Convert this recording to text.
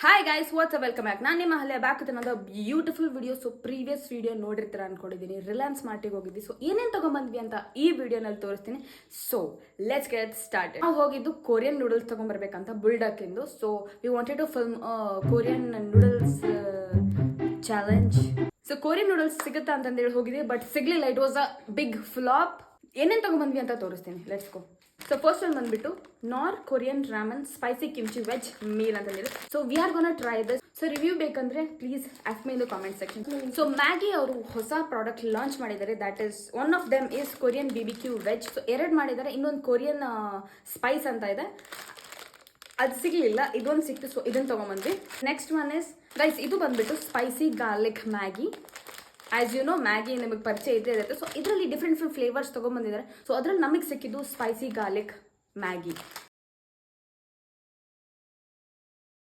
Hi guys, what's welcome back. ನಾನು ನಿಮ್ಮ ಹಳೆ ಬ್ಯಾಕ್ ಅನ್ನೋದು beautiful video. So previous video ನೋಡಿರ್ತೀರ ಅನ್ಕೊಂಡಿದ್ದೀನಿ. ರಿಲಯನ್ಸ್ ಮಾರ್ಟಿಗೆ ಹೋಗಿದ್ವಿ. ಸೊ ಏನೇನು ತಗೊಂಡ್ಬಂದ್ವಿ ಅಂತ ಈ ವಿಡಿಯೋನಲ್ಲಿ ತೋರಿಸ್ತೀನಿ. So let's get start. ನಾವು ಹೋಗಿದ್ದು ಕೊರಿಯನ್ ನೂಡಲ್ಸ್ ತಗೊಂಡ್ಬರ್ಬೇಕಂತ ಬುಲ್ಡಕ್ ಇಂದು. So we wanted to film Korean noodles challenge. So Korean noodles ಸಿಗುತ್ತಾ ಅಂತಂದೇಳಿ ಹೋಗಿದ್ವಿ, ಬಟ್ ಸಿಗ್ಲಿಲ್ಲ. It was a big flop. ಏನೇನು ತಗೊಂಡ್ಬಂದ್ವಿ ಅಂತ ತೋರಿಸ್ತೀನಿ. Let's go. ಸೊ ಫಸ್ಟ್ ಒಂದು ಬಂದ್ಬಿಟ್ಟು North Korean ramen spicy kimchi veg meal ಅಂತ ಹೇಳಿದ್ರು. So we are gonna try this. So review ಬೇಕಂದ್ರೆ please ask me in the comment section. So Maggi ಅವರು ಹೊಸ ಪ್ರಾಡಕ್ಟ್ ಲಾಂಚ್ ಮಾಡಿದ್ದಾರೆ. That is one of them is Korean BBQ veg. So ಎರಡು ಮಾಡಿದ್ದಾರೆ. ಇನ್ನೊಂದು Korean Spice ಅಂತ ಇದೆ, ಅದು ಸಿಗಲಿಲ್ಲ. ಇದೊಂದು ಸಿಕ್ತು. ಸೊ ಇದನ್ನು ತೊಗೊಂಬಂದ್ವಿ. ನೆಕ್ಸ್ಟ್ ಒನ್ ಇಸ್ ಗೈಸ್, ಇದು ಬಂದ್ಬಿಟ್ಟು spicy garlic Maggi. As you know, Maggi ನಿಮಗೆ ಪರಿಚಯ ಇದ್ದೇ ಇರುತ್ತೆ. ಸೊ ಇದರಲ್ಲಿ ಡಿಫ್ರೆಂಟ್ ಫ್ಲೇವರ್ಸ್ ತೊಗೊಂಬಂದಿದ್ದಾರೆ. ಸೊ ಅದರಲ್ಲಿ ನಮಗೆ ಸಿಕ್ಕಿದ್ದು ಸ್ಪೈಸಿ ಗಾರ್ಲಿಕ್ ಮ್ಯಾಗಿ.